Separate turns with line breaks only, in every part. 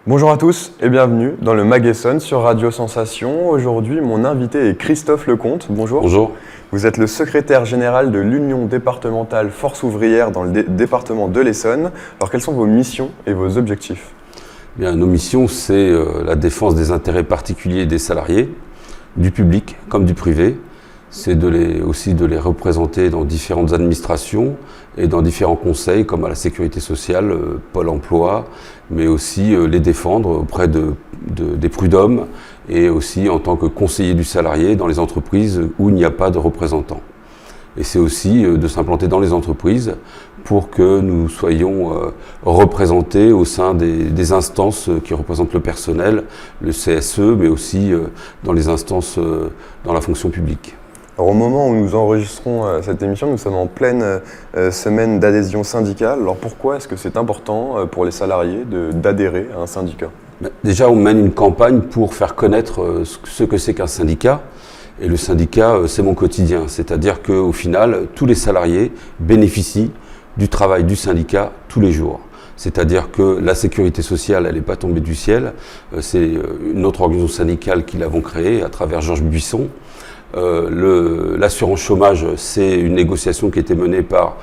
Bonjour à tous et bienvenue dans le Mag Essonne sur Radio Sensation. Aujourd'hui, mon invité est Christophe Lecomte. Bonjour.
Bonjour.
Vous êtes le secrétaire général de l'Union départementale Force ouvrière dans le département de l'Essonne. Alors, quelles sont vos missions et vos objectifs ?
Bien, nos missions, c'est la défense des intérêts particuliers des salariés, du public comme du privé. C'est aussi de les représenter dans différentes administrations et dans différents conseils comme à la sécurité sociale, Pôle emploi, mais aussi les défendre auprès des prud'hommes et aussi en tant que conseiller du salarié dans les entreprises où il n'y a pas de représentants. Et c'est aussi de s'implanter dans les entreprises pour que nous soyons représentés au sein des instances qui représentent le personnel, le CSE, mais aussi dans les instances dans la fonction publique.
Alors, au moment où nous enregistrons cette émission, nous sommes en pleine semaine d'adhésion syndicale. Alors pourquoi est-ce que c'est important pour les salariés d'adhérer à un syndicat ?
Déjà, on mène une campagne pour faire connaître ce que c'est qu'un syndicat. Et le syndicat, c'est mon quotidien. C'est-à-dire qu'au final, tous les salariés bénéficient du travail du syndicat tous les jours. C'est-à-dire que la sécurité sociale, elle n'est pas tombée du ciel. C'est une autre organisation syndicale qui l'avons créée à travers Georges Buisson. L'assurance chômage, c'est une négociation qui a été menée par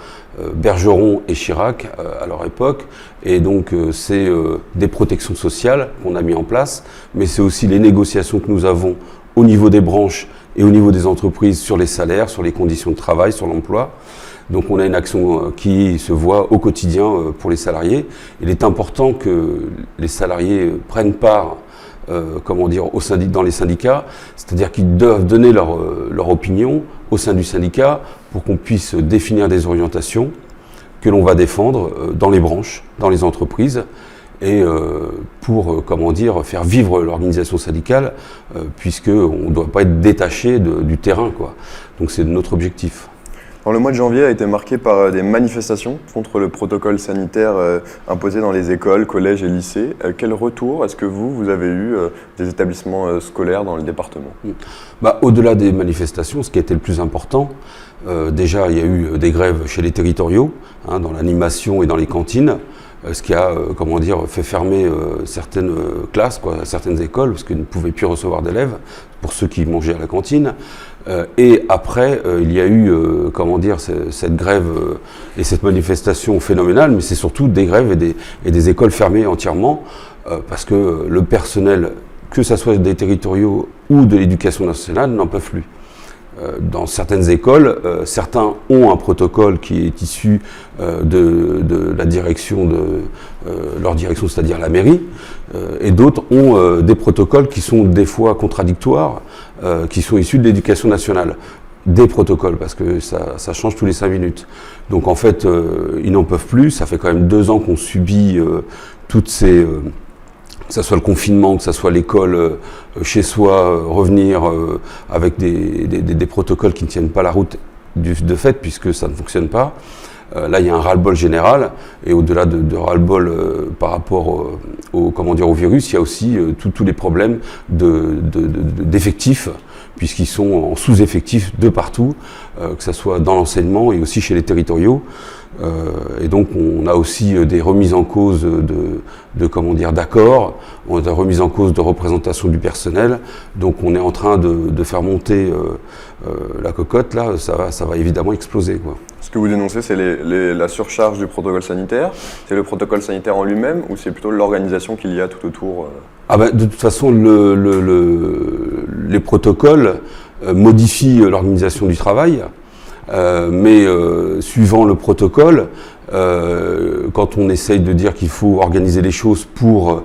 Bergeron et Chirac à leur époque. Et donc, c'est des protections sociales qu'on a mis en place, mais c'est aussi les négociations que nous avons au niveau des branches et au niveau des entreprises sur les salaires, sur les conditions de travail, sur l'emploi. Donc on a une action qui se voit au quotidien pour les salariés. Il est important que les salariés prennent part dans les syndicats, c'est-à-dire qu'ils doivent donner leur opinion au sein du syndicat pour qu'on puisse définir des orientations que l'on va défendre dans les branches, dans les entreprises, et pour faire vivre l'organisation syndicale, puisqu'on ne doit pas être détaché du terrain, quoi. Donc c'est notre objectif.
Alors, le mois de janvier a été marqué par des manifestations contre le protocole sanitaire imposé dans les écoles, collèges et lycées. Quel retour est-ce que vous avez eu des établissements scolaires dans le département ?
Au-delà des manifestations, ce qui a été le plus important, déjà il y a eu des grèves chez les territoriaux, dans l'animation et dans les cantines. Ce qui a fait fermer certaines classes, certaines écoles, parce qu'ils ne pouvaient plus recevoir d'élèves, pour ceux qui mangeaient à la cantine. Et après, il y a eu cette grève et cette manifestation phénoménale, mais c'est surtout des grèves et des écoles fermées entièrement, parce que le personnel, que ce soit des territoriaux ou de l'éducation nationale, n'en peuvent plus. Dans certaines écoles, certains ont un protocole qui est issu de la direction leur direction, c'est-à-dire la mairie, et d'autres ont des protocoles qui sont des fois contradictoires, qui sont issus de l'éducation nationale. Des protocoles, parce que ça change tous les 5 minutes. Donc en fait, ils n'en peuvent plus. Ça fait quand même 2 ans qu'on subit toutes ces... que ce soit le confinement, que ce soit l'école chez soi, revenir avec des protocoles qui ne tiennent pas la route de fait, puisque ça ne fonctionne pas. Là, il y a un ras-le-bol général, et au-delà de ras-le-bol par rapport au virus, il y a aussi tous les problèmes d'effectifs, puisqu'ils sont en sous-effectifs de partout, que ce soit dans l'enseignement et aussi chez les territoriaux. Et donc on a aussi des remises en cause d'accords, on a des remises en cause de représentation du personnel. Donc on est en train de faire monter la cocotte, là, ça va évidemment exploser, quoi.
Ce que vous dénoncez, c'est la surcharge du protocole sanitaire. C'est le protocole sanitaire en lui-même ou c'est plutôt l'organisation qu'il y a tout autour ?
De toute façon, les protocoles modifient l'organisation du travail. Mais suivant le protocole, quand on essaye de dire qu'il faut organiser les choses pour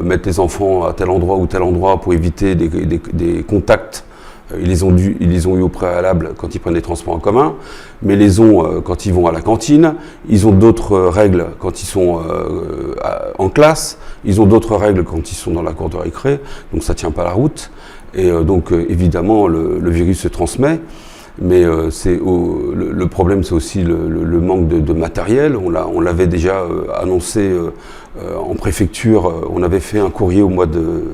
mettre les enfants à tel endroit ou tel endroit pour éviter des contacts, ils les ont eu au préalable quand ils prennent les transports en commun, mais les ont quand ils vont à la cantine, ils ont d'autres règles quand ils sont en classe, ils ont d'autres règles quand ils sont dans la cour de récré, donc ça tient pas la route, et donc évidemment le virus se transmet. Mais le problème, c'est aussi le manque de matériel. On l'avait déjà annoncé en préfecture. On avait fait un courrier au mois de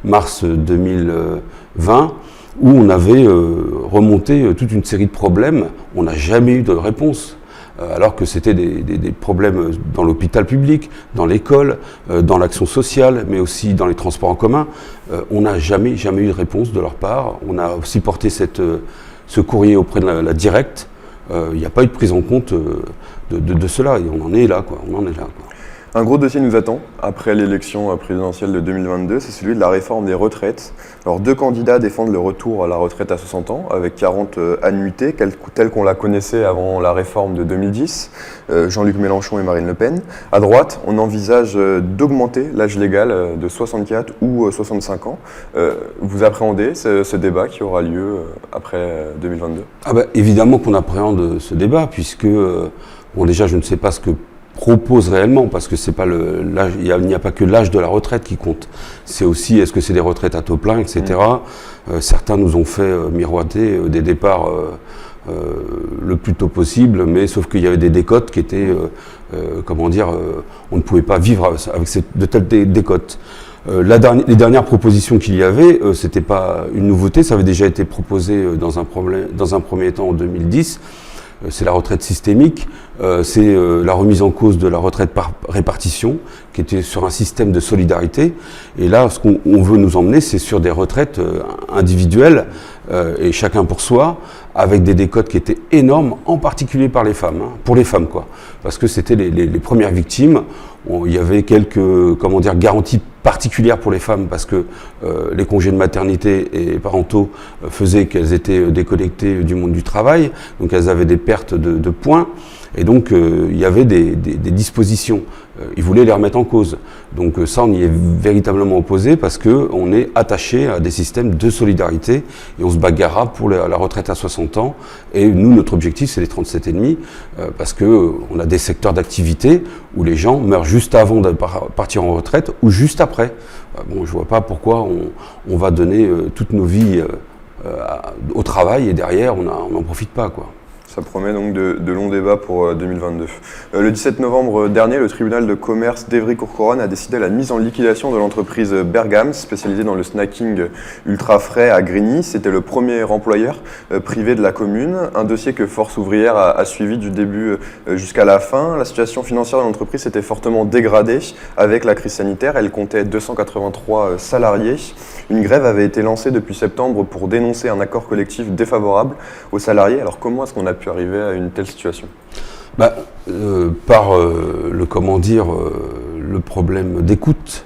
mars 2020 où on avait remonté toute une série de problèmes. On n'a jamais eu de réponse. alors que c'était des problèmes dans l'hôpital public, dans l'école, dans l'action sociale, mais aussi dans les transports en commun. On n'a jamais eu de réponse de leur part. On a aussi porté ce courrier auprès de la directe. Il n'y a pas eu de prise en compte de cela, et on en est là, quoi.
Un gros dossier nous attend après l'élection présidentielle de 2022, c'est celui de la réforme des retraites. Alors 2 candidats défendent le retour à la retraite à 60 ans avec 40 annuités, telle qu'on la connaissait avant la réforme de 2010, Jean-Luc Mélenchon et Marine Le Pen. À droite, on envisage d'augmenter l'âge légal de 64 ou 65 ans. Vous appréhendez ce débat qui aura lieu après 2022 ?
Évidemment qu'on appréhende ce débat, puisque, déjà je ne sais pas ce que propose réellement, parce que c'est pas l'âge, il n'y a pas que l'âge de la retraite qui compte. C'est aussi, est-ce que c'est des retraites à taux plein, etc. Certains nous ont fait miroiter des départs le plus tôt possible, mais sauf qu'il y avait des décotes qui étaient, on ne pouvait pas vivre avec de telles décotes. Les dernières propositions qu'il y avait, c'était pas une nouveauté, ça avait déjà été proposé dans un premier temps en 2010. C'est la retraite systémique, c'est la remise en cause de la retraite par répartition, qui était sur un système de solidarité. Et là, ce qu'on veut nous emmener, c'est sur des retraites individuelles, et chacun pour soi, avec des décotes qui étaient énormes, en particulier pour les femmes, quoi. Parce que c'était les premières victimes. Il y avait quelques, garanties particulières pour les femmes, parce que les congés de maternité et parentaux faisaient qu'elles étaient déconnectées du monde du travail, donc elles avaient des pertes de points, et donc il y avait des dispositions. Ils voulaient les remettre en cause. Donc ça, on y est véritablement opposé, parce qu'on est attaché à des systèmes de solidarité, et on se bagarrera pour la retraite à 60 ans. Et nous, notre objectif, c'est les 37,5, parce qu'on a des secteurs d'activité où les gens meurent juste avant de partir en retraite ou juste après. Je ne vois pas pourquoi on va donner toutes nos vies au travail, et derrière, on n'en profite pas, quoi.
Ça promet donc de longs débats pour 2022. Le 17 novembre dernier, le tribunal de commerce d'Évry-Courcouronnes a décidé la mise en liquidation de l'entreprise Bergams, spécialisée dans le snacking ultra frais à Grigny. C'était le premier employeur privé de la commune. Un dossier que Force ouvrière a suivi du début jusqu'à la fin. La situation financière de l'entreprise s'était fortement dégradée avec la crise sanitaire. Elle comptait 283 salariés. Une grève avait été lancée depuis septembre pour dénoncer un accord collectif défavorable aux salariés. Alors comment est-ce qu'on a pu arriver à une telle situation ?
Par le problème d'écoute.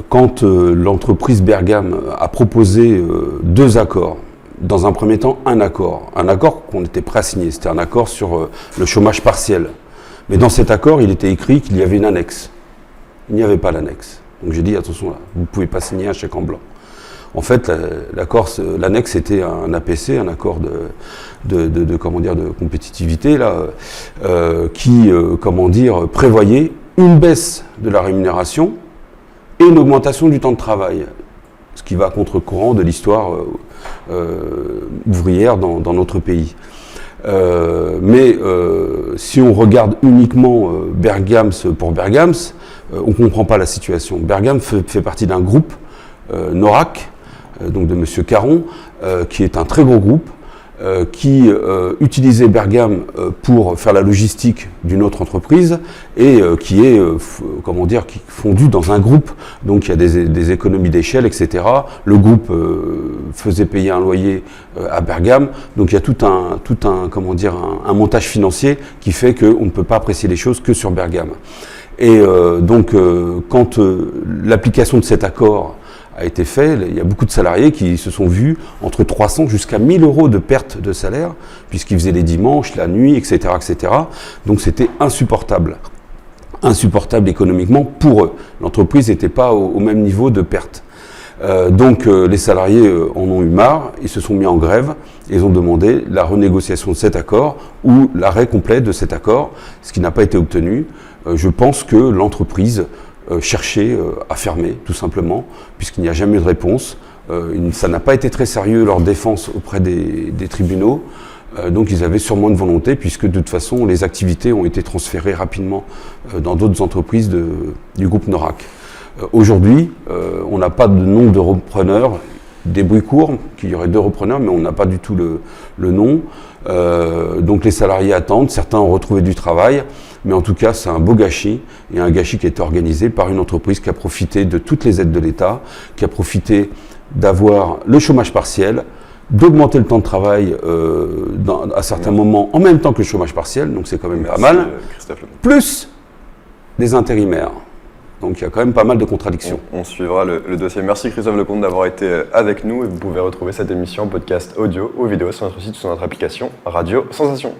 Quand l'entreprise Bergam a proposé 2 accords, dans un premier temps un accord qu'on était prêt à signer, c'était un accord sur le chômage partiel. Mais dans cet accord, il était écrit qu'il y avait une annexe. Il n'y avait pas l'annexe. Donc j'ai dit, attention là, vous ne pouvez pas signer un chèque en blanc. En fait, l'annexe était un APC, un accord de compétitivité, là, qui prévoyait une baisse de la rémunération et une augmentation du temps de travail, ce qui va à contre-courant de l'histoire ouvrière dans notre pays. Si on regarde uniquement Bergams pour Bergams, on ne comprend pas la situation. Bergams fait partie d'un groupe, Norac, donc de M. Caron, qui est un très gros groupe, qui utilisait Bergam pour faire la logistique d'une autre entreprise et qui est, qui fondu dans un groupe. Donc il y a des économies d'échelle, etc. Le groupe faisait payer un loyer à Bergam. Donc il y a tout un montage financier qui fait qu'on ne peut pas apprécier les choses que sur Bergam. Et quand l'application de cet accord a été fait, il y a beaucoup de salariés qui se sont vus entre 300 jusqu'à 1000 euros de perte de salaire, puisqu'ils faisaient les dimanches, la nuit, etc., etc. Donc c'était insupportable. Insupportable économiquement pour eux. L'entreprise n'était pas au même niveau de perte. Les salariés en ont eu marre, ils se sont mis en grève, et ils ont demandé la renégociation de cet accord ou l'arrêt complet de cet accord, ce qui n'a pas été obtenu. Je pense que l'entreprise chercher à fermer, tout simplement, puisqu'il n'y a jamais eu de réponse. Ça n'a pas été très sérieux leur défense auprès des tribunaux, donc ils avaient sûrement une volonté, puisque de toute façon, les activités ont été transférées rapidement dans d'autres entreprises du groupe Norac. Aujourd'hui, on n'a pas de nom de repreneur, des bruits courts, qu'il y aurait 2 repreneurs, mais on n'a pas du tout le nom. Donc les salariés attendent, certains ont retrouvé du travail, mais en tout cas c'est un beau gâchis, et un gâchis qui a été organisé par une entreprise qui a profité de toutes les aides de l'État, qui a profité d'avoir le chômage partiel, d'augmenter le temps de travail à certains moments en même temps que le chômage partiel, donc c'est quand même pas mal,
Christophe Lecomte.
plus des intérimaires. Donc il y a quand même pas mal de contradictions.
On suivra le dossier. Merci Christophe Lecomte d'avoir été avec nous et vous pouvez retrouver cette émission en podcast audio ou vidéo sur notre site ou sur notre application Radio Sensation.